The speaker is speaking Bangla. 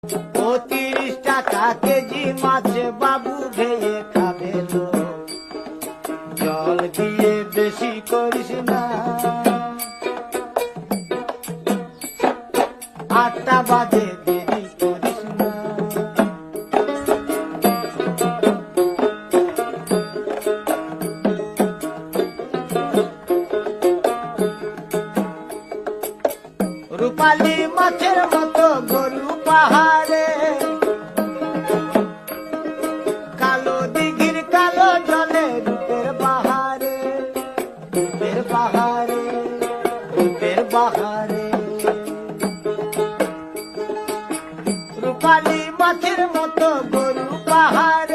30 টাকা কেজি মাছ বাবু ভেয়ে খাবে লো, জল দিয়ে বেশি করিস না। 8টা বাজে দেরি করিস না। রূপালী মাছের মতো গরু পাহাড়ে, কালো দিঘির কালো জলে রূপের বাহারে, রূপের বাহারে, রূপের বাহারে। রূপালী মাছের মতো গরু পাহাড়ে।